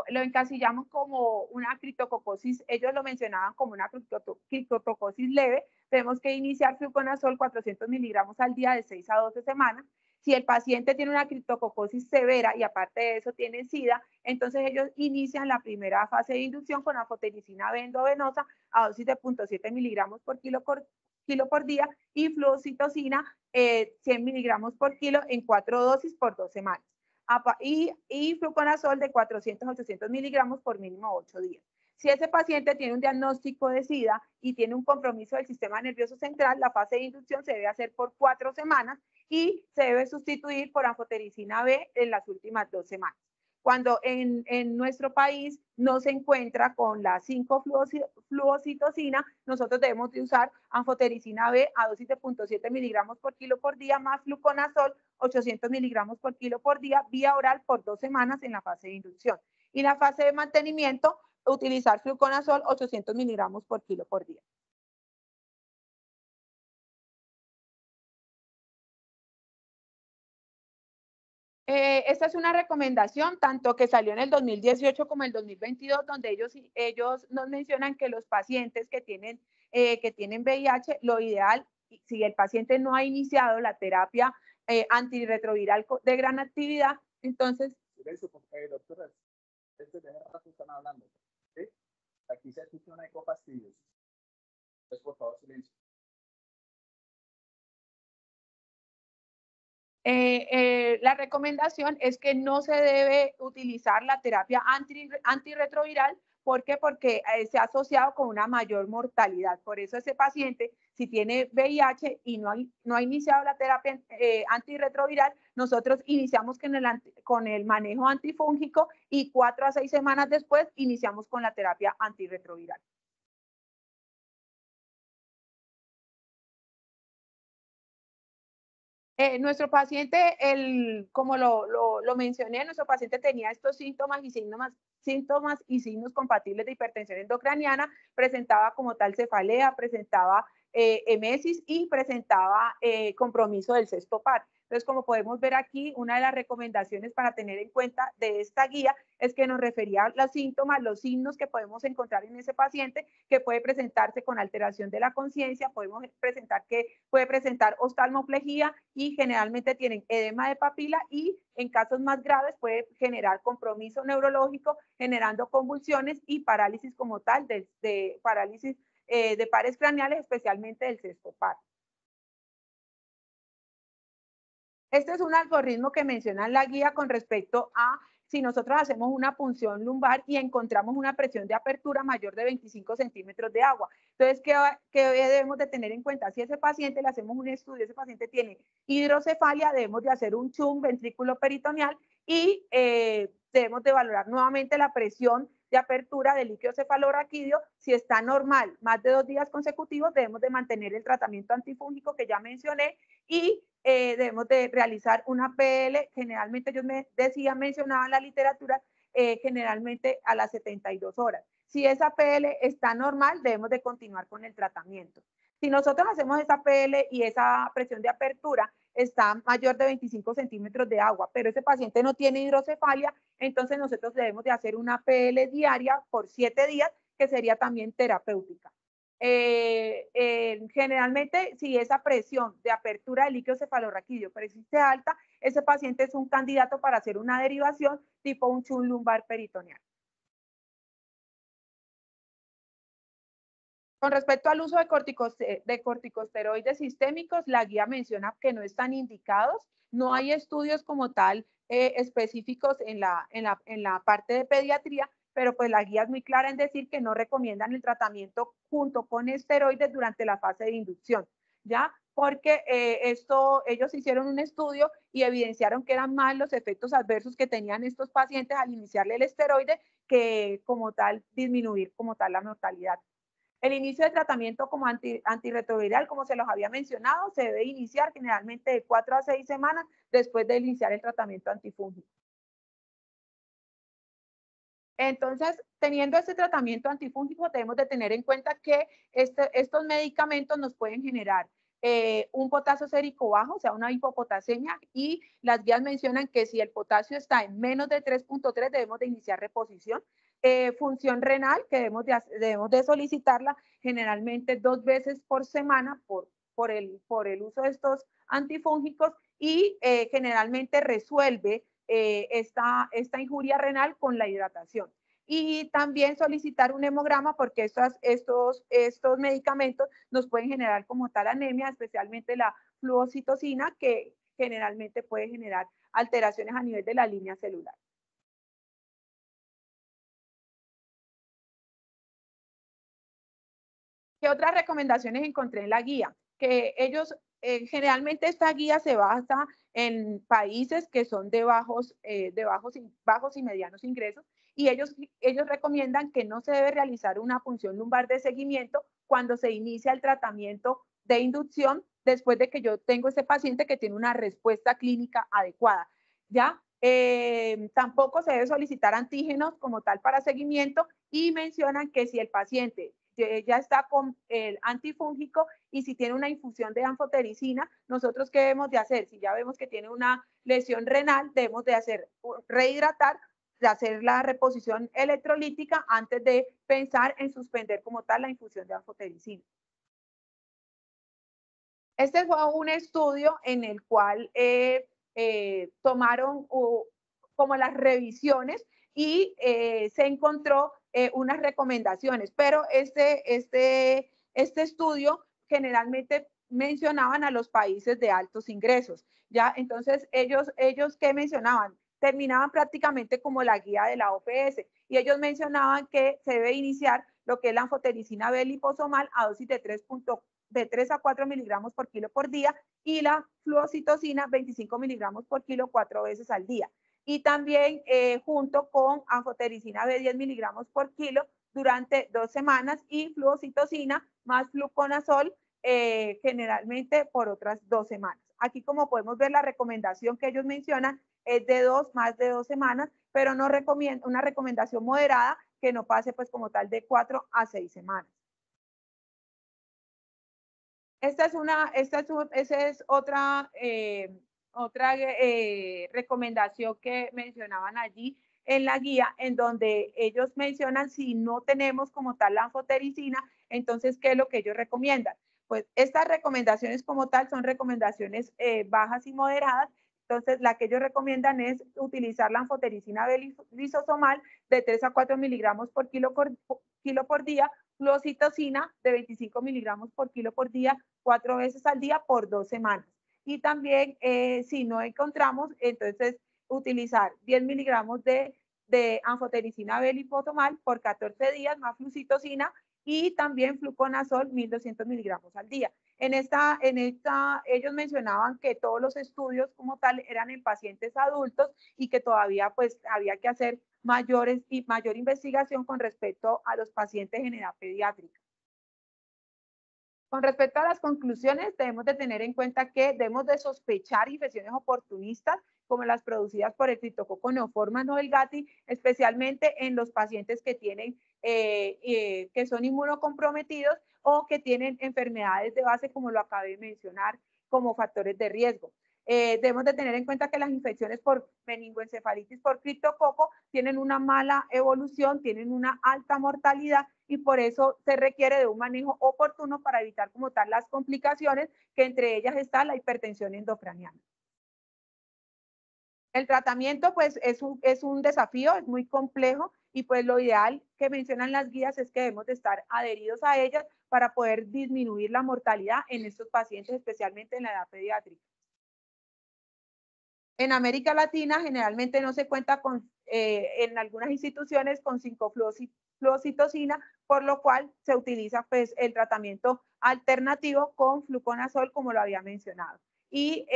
lo encasillamos como una criptococosis, ellos lo mencionaban como una criptococosis leve, tenemos que iniciar fluconazol 400 miligramos al día de 6 a 12 semanas. Si el paciente tiene una criptococosis severa y aparte de eso tiene SIDA, entonces ellos inician la primera fase de inducción con anfotericina B endovenosa a dosis de 0.7 miligramos por kilo por día y fluoxitocina 100 miligramos por kilo en 4 dosis por 2 semanas. Y fluconazol de 400 a 800 miligramos por mínimo 8 días. Si ese paciente tiene un diagnóstico de SIDA y tiene un compromiso del sistema nervioso central, la fase de inducción se debe hacer por 4 semanas y se debe sustituir por anfotericina B en las últimas 2 semanas. Cuando en nuestro país no se encuentra con la 5-fluoxitocina, nosotros debemos de usar anfotericina B a dosis de 0.7 miligramos por kilo por día más fluconazol 800 miligramos por kilo por día vía oral por 2 semanas en la fase de inducción. Y la fase de mantenimiento, utilizar fluconazol 800 miligramos por kilo por día. Esta es una recomendación tanto que salió en el 2018 como en el 2022, donde ellos nos mencionan que los pacientes que tienen VIH, lo ideal, si el paciente no ha iniciado la terapia antirretroviral de gran actividad, entonces... Doctora, desde hace rato están hablando, ¿sí? Aquí se escucha una eco fastidiosa. Entonces, por favor, silencio. La recomendación es que no se debe utilizar la terapia antirretroviral. ¿Por qué? Porque se ha asociado con una mayor mortalidad. Por eso ese paciente, si tiene VIH y no ha iniciado la terapia antirretroviral, nosotros iniciamos con el manejo antifúngico y 4 a 6 semanas después iniciamos con la terapia antirretroviral. Nuestro paciente, como lo mencioné, nuestro paciente tenía estos síntomas y signos compatibles de hipertensión endocraniana, presentaba como tal cefalea, presentaba emesis y presentaba compromiso del sexto par. Entonces, como podemos ver aquí, una de las recomendaciones para tener en cuenta de esta guía es que nos refería a los síntomas, los signos que podemos encontrar en ese paciente, que puede presentarse con alteración de la conciencia, puede presentar oftalmoplegia y generalmente tienen edema de papila y en casos más graves puede generar compromiso neurológico, generando convulsiones y parálisis como tal, parálisis de pares craneales, especialmente del sexto par. Este es un algoritmo que menciona en la guía con respecto a si nosotros hacemos una punción lumbar y encontramos una presión de apertura mayor de 25 centímetros de agua. Entonces, ¿qué debemos de tener en cuenta? Si a ese paciente le hacemos un estudio, ese paciente tiene hidrocefalia, debemos de hacer un CHUM ventrículo peritoneal y debemos de valorar nuevamente la presión de apertura del líquido cefalorraquídeo. Si está normal más de 2 días consecutivos, debemos de mantener el tratamiento antifúngico que ya mencioné y debemos de realizar una PL, generalmente ellos mencionaban la literatura, generalmente a las 72 horas. Si esa PL está normal, debemos de continuar con el tratamiento. Si nosotros hacemos esa PL y esa presión de apertura está mayor de 25 centímetros de agua, pero ese paciente no tiene hidrocefalia, entonces nosotros debemos de hacer una PL diaria por 7 días, que sería también terapéutica. Generalmente, si esa presión de apertura del líquido cefalorraquídeo persiste alta, ese paciente es un candidato para hacer una derivación tipo un shunt lumbar peritoneal. Con respecto al uso de corticosteroides sistémicos, la guía menciona que no están indicados, no hay estudios como tal específicos en la parte de pediatría, pero pues la guía es muy clara en decir que no recomiendan el tratamiento junto con esteroides durante la fase de inducción, ¿ya? Porque ellos hicieron un estudio y evidenciaron que eran más los efectos adversos que tenían estos pacientes al iniciarle el esteroide que como tal disminuir como tal la mortalidad. El inicio de tratamiento como antirretroviral, como se los había mencionado, se debe iniciar generalmente de 4 a 6 semanas después de iniciar el tratamiento antifúngico. Entonces, teniendo este tratamiento antifúngico, debemos de tener en cuenta que estos medicamentos nos pueden generar un potasio sérico bajo, o sea, una hipopotasemia, y las guías mencionan que si el potasio está en menos de 3.3, debemos de iniciar reposición. Función renal, que debemos de solicitarla generalmente 2 veces por semana por el uso de estos antifúngicos, y generalmente resuelve esta injuria renal con la hidratación. Y también solicitar un hemograma porque estos medicamentos nos pueden generar como tal anemia, especialmente la fluocitocina, que generalmente puede generar alteraciones a nivel de la línea celular. ¿Qué otras recomendaciones encontré en la guía? Que ellos, generalmente esta guía se basa en países que son de bajos y medianos ingresos, y ellos recomiendan que no se debe realizar una punción lumbar de seguimiento cuando se inicia el tratamiento de inducción después de que yo tengo ese paciente que tiene una respuesta clínica adecuada, ¿ya? Tampoco se debe solicitar antígenos como tal para seguimiento, y mencionan que si el paciente ya está con el antifúngico y si tiene una infusión de anfotericina, nosotros ¿qué debemos de hacer? Si ya vemos que tiene una lesión renal, debemos de hacer rehidratar, de hacer la reposición electrolítica antes de pensar en suspender como tal la infusión de anfotericina. Este fue un estudio en el cual tomaron como las revisiones y se encontró unas recomendaciones, pero este estudio generalmente mencionaban a los países de altos ingresos, ¿ya? Entonces, ellos ¿qué mencionaban? Terminaban prácticamente como la guía de la OPS, y ellos mencionaban que se debe iniciar lo que es la anfotericina B liposomal a dosis de 3 a 4 miligramos por kilo por día, y la fluocitocina 25 miligramos por kilo 4 veces al día. Y también junto con anfotericina B 10 miligramos por kilo durante 2 semanas, y fluocitocina más fluconazol generalmente por otras 2 semanas. Aquí, como podemos ver, la recomendación que ellos mencionan es de más de 2 semanas, pero no recomienda una recomendación moderada que no pase pues como tal de 4 a 6 semanas. Esa es otra recomendación que mencionaban allí en la guía, en donde ellos mencionan si no tenemos como tal la anfotericina, entonces, ¿qué es lo que ellos recomiendan? Pues estas recomendaciones como tal son recomendaciones bajas y moderadas. Entonces, la que ellos recomiendan es utilizar la anfotericina lisosomal de 3 a 4 miligramos por kilo por día, fluocitocina de 25 miligramos por kilo por día, 4 veces al día por 2 semanas. Y también, si no encontramos, entonces utilizar 10 miligramos de anfotericina B liposomal por 14 días, más flucitocina, y también fluconazol 1200 miligramos al día. Ellos mencionaban que todos los estudios como tal eran en pacientes adultos, y que todavía pues había que hacer mayor investigación con respecto a los pacientes en edad pediátrica. Con respecto a las conclusiones, debemos de tener en cuenta que debemos de sospechar infecciones oportunistas como las producidas por el criptococo neoformas novelgati, especialmente en los pacientes que tienen que son inmunocomprometidos o que tienen enfermedades de base, como lo acabé de mencionar, como factores de riesgo. Debemos de tener en cuenta que las infecciones por meningoencefalitis por criptococo tienen una mala evolución, tienen una alta mortalidad y por eso se requiere de un manejo oportuno para evitar como tal las complicaciones, que entre ellas está la hipertensión endocraniana. El tratamiento pues es un desafío, es muy complejo y pues lo ideal que mencionan las guías es que debemos de estar adheridos a ellas para poder disminuir la mortalidad en estos pacientes, especialmente en la edad pediátrica. En América Latina generalmente no se cuenta con, en algunas instituciones con 5-fluoxitocina, por lo cual se utiliza pues el tratamiento alternativo con fluconazol, como lo había mencionado. Y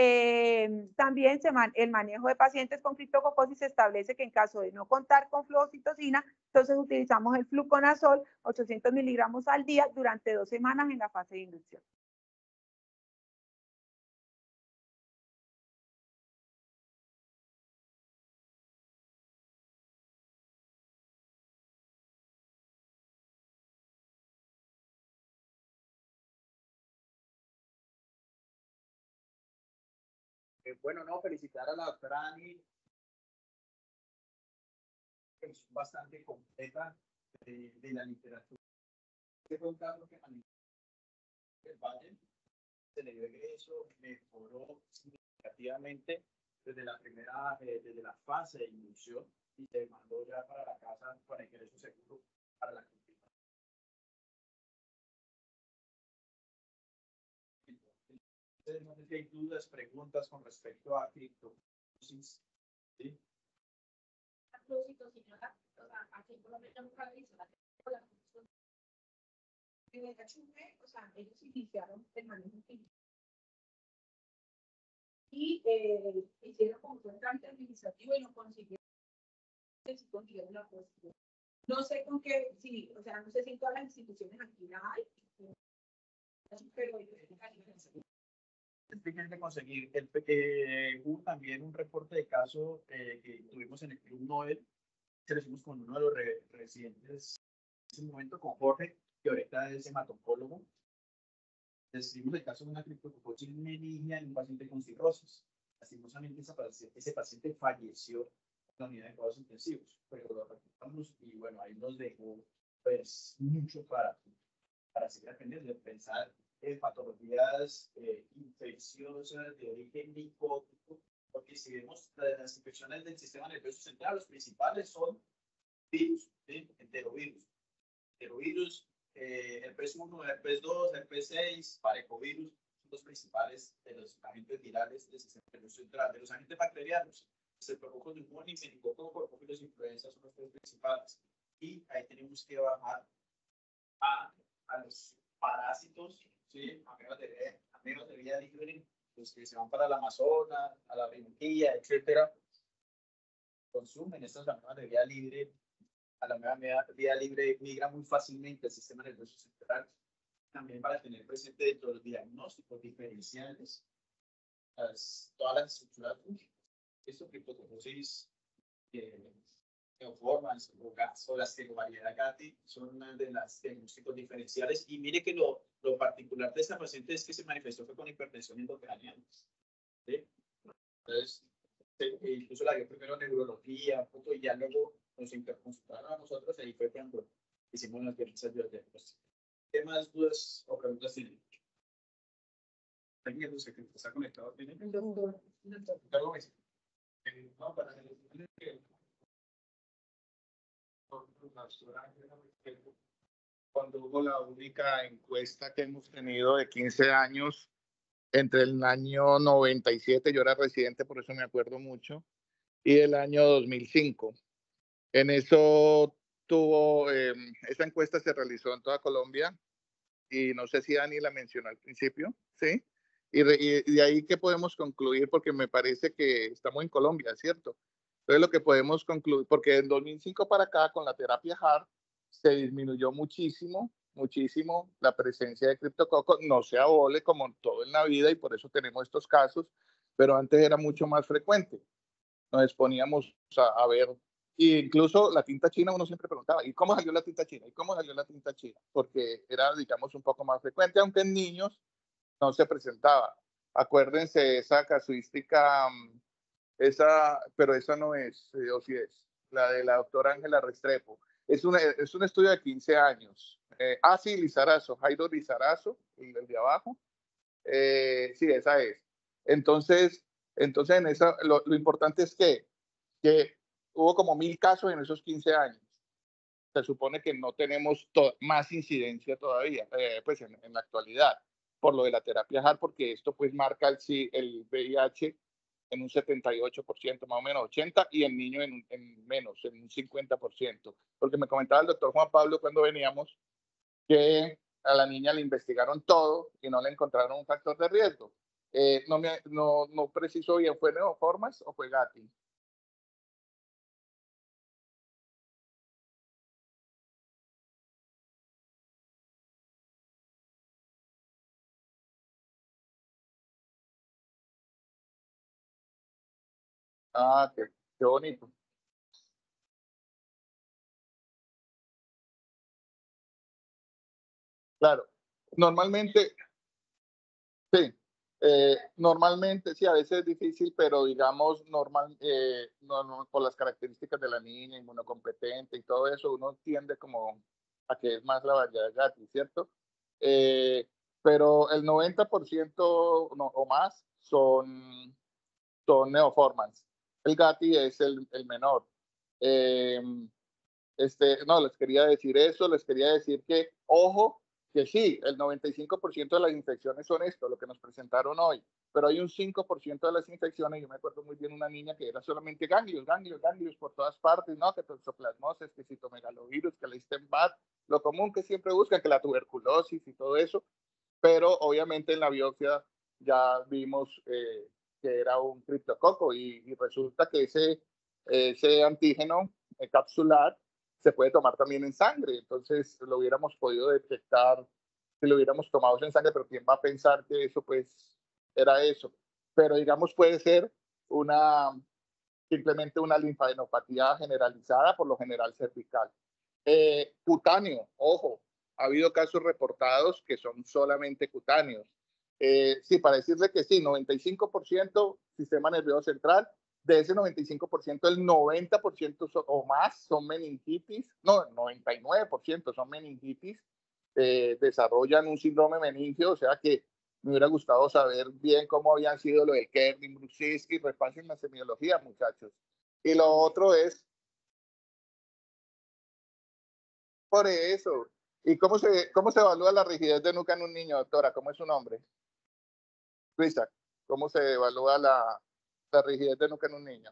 también el manejo de pacientes con criptococosis se establece que en caso de no contar con fluoxitocina, entonces utilizamos el fluconazol 800 miligramos al día durante 2 semanas en la fase de inducción. Bueno, no, felicitar a la doctora Ani, es bastante completa de la literatura. Este fue un caso que el Valle se le dio egreso, mejoró significativamente desde la fase de inducción y se mandó ya para la casa con ingreso seguro para la continuidad. No sé si hay dudas, preguntas con respecto a criptococosis. ¿Sí? O sea, ellos iniciaron el manejo y hicieron como un trámite administrativo y no consiguieron la posición. No sé con qué, sí, o sea, no sé si en todas las instituciones aquí la hay, pero Es difícil de conseguir. Hubo también un reporte de caso que tuvimos en el Club Nobel, que lo hicimos con uno de los residentes en ese momento, con Jorge, que ahorita es hematólogo. Describimos el caso de una criptococosis meningia en un paciente con cirrosis. Lastimosamente, ese paciente falleció en la unidad de cuidados intensivos, pero lo recuperamos y bueno, ahí nos dejó pues mucho para seguir aprendiendo, pensar en patologías infecciosas de origen micótico, porque si vemos las infecciones del sistema nervioso central, los principales son virus, ¿sí? Enterovirus, herpes 1, herpes 2, herpes 6, parecovirus, son los principales de los agentes virales del sistema nervioso central. De los agentes bacterianos, el prococo neumonía, meningococo, los influenza son los tres principales. Y ahí tenemos que bajar a los parásitos, ¿sí? Amebas de vía libre, los que se van para la Amazonas, a la Orinoquía, etcétera, consumen estas amebas de vía libre. A la vía libre migra muy fácilmente al sistema nervioso central. También para tener presente dentro de los diagnósticos diferenciales todas las estructuras fúngicas. Esto criptococosis neoformans o la variedad Gatti son una de las diagnósticos diferenciales. Y mire que lo particular de esta paciente es que se manifestó fue con hipertensión endocraniana. ¿Sí? Entonces, incluso la dio primero neurología, poco, y ya luego nos interconsultaron a nosotros y ahí fue cuando hicimos las diversas diagnósticos. ¿Qué más dudas o preguntas tienen? ¿Alguien que está conectado tiene? El doctor. ¿Algo más? No, para que cuando hubo la única encuesta que hemos tenido de 15 años, entre el año 97, yo era residente, por eso me acuerdo mucho, y el año 2005. En eso esa encuesta se realizó en toda Colombia, y no sé si Dani la mencionó al principio, ¿sí? Y de ahí que podemos concluir, porque me parece que estamos en Colombia, ¿cierto? Entonces lo que podemos concluir, porque en 2005 para acá con la terapia HART se disminuyó muchísimo la presencia de criptococcus, no se abole como todo en la vida y por eso tenemos estos casos, pero antes era mucho más frecuente. Nos exponíamos a ver Y incluso la tinta china, uno siempre preguntaba, ¿y cómo salió la tinta china? ¿Y cómo salió la tinta china? Porque era, digamos, un poco más frecuente, aunque en niños no se presentaba. Acuérdense esa casuística, pero esa no es, o sí es, la de la doctora Ángela Restrepo. Es un estudio de 15 años. Sí, Lizarazo, Jairo Lizarazo, el de abajo. Sí, esa es. Entonces en esa, lo importante es que hubo como 1000 casos en esos 15 años. Se supone que no tenemos más incidencia todavía, pues en la actualidad, por lo de la terapia HAR, porque esto pues marca el VIH en un 78%, más o menos 80%, y el niño en menos, en un 50%. Porque me comentaba el doctor Juan Pablo cuando veníamos que a la niña le investigaron todo y no le encontraron un factor de riesgo. No preciso bien, ¿fue Neoformas o fue Gatti? Qué bonito. Claro, normalmente, sí, normalmente, sí, a veces es difícil, pero digamos, por las características de la niña, inmunocompetente y todo eso, uno tiende como a que es más la variedad de Gatti, ¿cierto? Eh, pero el 90% o más son neoformans. El Gatti es el menor. Eh, no, les quería decir eso, les quería decir que, ojo, que sí, el 95% de las infecciones son esto, lo que nos presentaron hoy, pero hay un 5% de las infecciones, yo me acuerdo muy bien una niña que era solamente ganglios por todas partes, ¿no? Que toxoplasmosis, que citomegalovirus, que la Epstein-Barr, lo común que siempre buscan, que la tuberculosis y todo eso, pero obviamente en la biopsia ya vimos que era un criptococo y resulta que ese antígeno capsular se puede tomar también en sangre, entonces lo hubiéramos podido detectar si lo hubiéramos tomado en sangre, pero ¿quién va a pensar que eso pues era eso? Pero digamos puede ser simplemente una linfadenopatía generalizada, por lo general cervical. Cutáneo, ojo, ha habido casos reportados que son solamente cutáneos. Sí, para decirle que sí, 95% sistema nervioso central, de ese 95%, el 90% o más son meningitis, no, 99% son meningitis, desarrollan un síndrome meningio, o sea que me hubiera gustado saber bien cómo habían sido lo del Kernin, Bruschiski, repasen la semiología, muchachos. Y lo otro es, por eso, ¿y cómo se evalúa la rigidez de nuca en un niño, doctora? ¿Cómo es su nombre? Luisa, ¿cómo se evalúa la rigidez de nuca en un niño?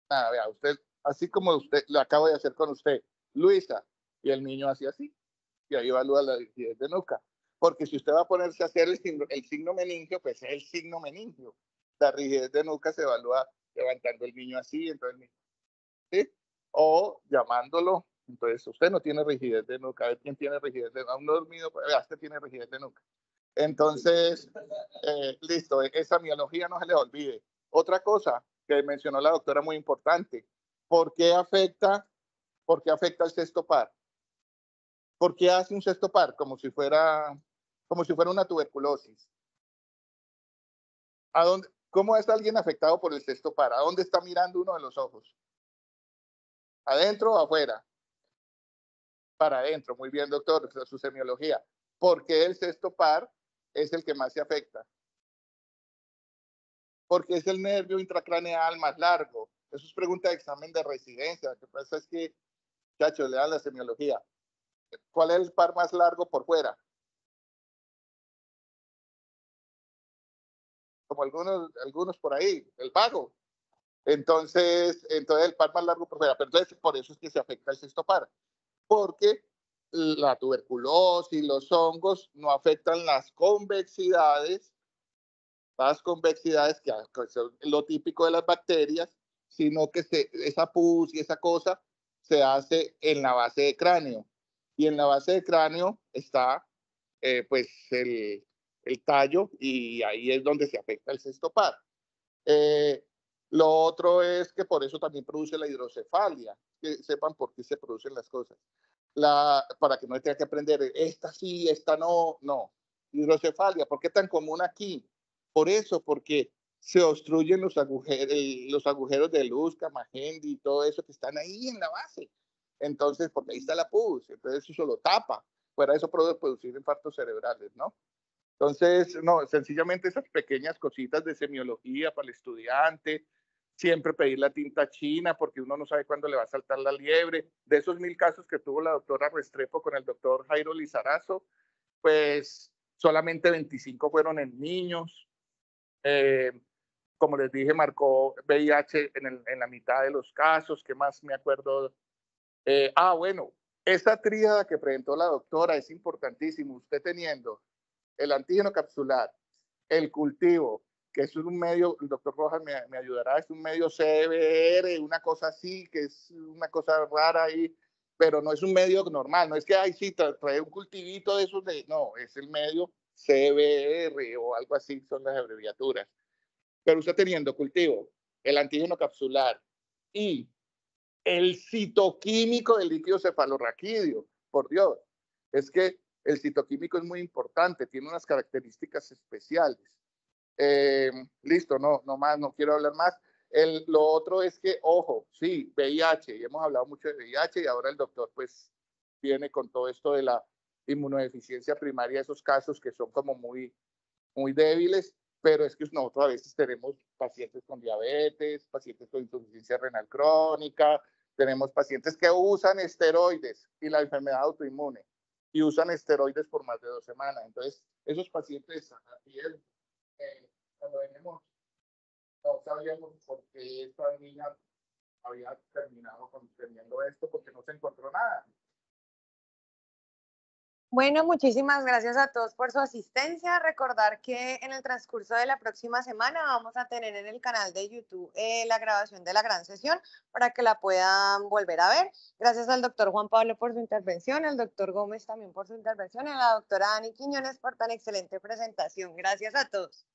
Nada, vea, usted, así como usted lo acabo de hacer con usted, Luisa, y el niño hacía así, y ahí evalúa la rigidez de nuca. Porque si usted va a ponerse a hacer el signo meningio, pues es el signo meningio. La rigidez de nuca se evalúa levantando el niño así, entonces, ¿sí? O llamándolo. Entonces, usted no tiene rigidez de nuca. A ver quién tiene rigidez de nuca. Aún no dormido, pues, vea, usted tiene rigidez de nuca. Entonces, listo, esa miología no se les olvide. Otra cosa que mencionó la doctora muy importante, ¿por qué afecta el sexto par? ¿Por qué hace un sexto par? Como si fuera una tuberculosis. ¿Cómo es alguien afectado por el sexto par? ¿A dónde está mirando uno de los ojos? ¿Adentro o afuera? Para adentro, muy bien, doctor, su semiología. ¿Por qué el sexto par es el que más se afecta? Porque es el nervio intracraneal más largo. Eso es pregunta de examen de residencia. Lo que pasa es que, muchachos, le dan la semiología. ¿Cuál es el par más largo por fuera? Como algunos por ahí, el vago. Entonces el par más largo por fuera. Pero entonces, por eso es que se afecta el sexto par. Porque la tuberculosis, los hongos no afectan las convexidades que son lo típico de las bacterias, sino que esa pus y esa cosa se hace en la base de cráneo. Y en la base de cráneo está pues el tallo y ahí es donde se afecta el sexto par. Lo otro es que por eso también produce la hidrocefalia, que sepan por qué se producen las cosas. Para que no tenga que aprender, esta sí, esta no, no. Hidrocefalia, ¿por qué tan común aquí? Por eso, porque se obstruyen los agujeros de luz, Camagendi y todo eso que están ahí en la base. Entonces, porque ahí está la pus, entonces eso lo tapa. Fuera eso puede producir infartos cerebrales, ¿no? Entonces, no, sencillamente esas pequeñas cositas de semiología para el estudiante, siempre pedir la tinta china porque uno no sabe cuándo le va a saltar la liebre. De esos 1000 casos que tuvo la doctora Restrepo con el doctor Jairo Lizarazo, pues solamente 25 fueron en niños. Como les dije, marcó VIH en la mitad de los casos. ¿Qué más me acuerdo? Bueno, esa tríada que presentó la doctora es importantísimo. Usted teniendo el antígeno capsular, el cultivo, que es un medio, el doctor Rojas me ayudará, es un medio CBR, una cosa así, que es una cosa rara ahí, pero no es un medio normal, no es que, ay, sí, trae un cultivito de esos, no, es el medio CBR o algo así, son las abreviaturas. Pero usted teniendo cultivo, el antígeno capsular y el citoquímico del líquido cefalorraquídeo, por Dios, es que el citoquímico es muy importante, tiene unas características especiales. Listo, no más, no quiero hablar más. Lo otro es que, ojo, sí, VIH, y hemos hablado mucho de VIH y ahora el doctor pues viene con todo esto de la inmunodeficiencia primaria, esos casos que son como muy débiles, pero es que nosotros a veces tenemos pacientes con diabetes, pacientes con insuficiencia renal crónica, tenemos pacientes que usan esteroides y la enfermedad autoinmune y usan esteroides por más de 2 semanas. Entonces, esos pacientes, cuando venimos, no sabíamos por qué esta niña había terminado teniendo esto, porque no se encontró nada. Bueno, muchísimas gracias a todos por su asistencia. Recordar que en el transcurso de la próxima semana vamos a tener en el canal de YouTube la grabación de la gran sesión para que la puedan volver a ver. Gracias al doctor Juan Pablo por su intervención, al doctor Gómez también por su intervención y a la doctora Ani Quiñones por tan excelente presentación. Gracias a todos.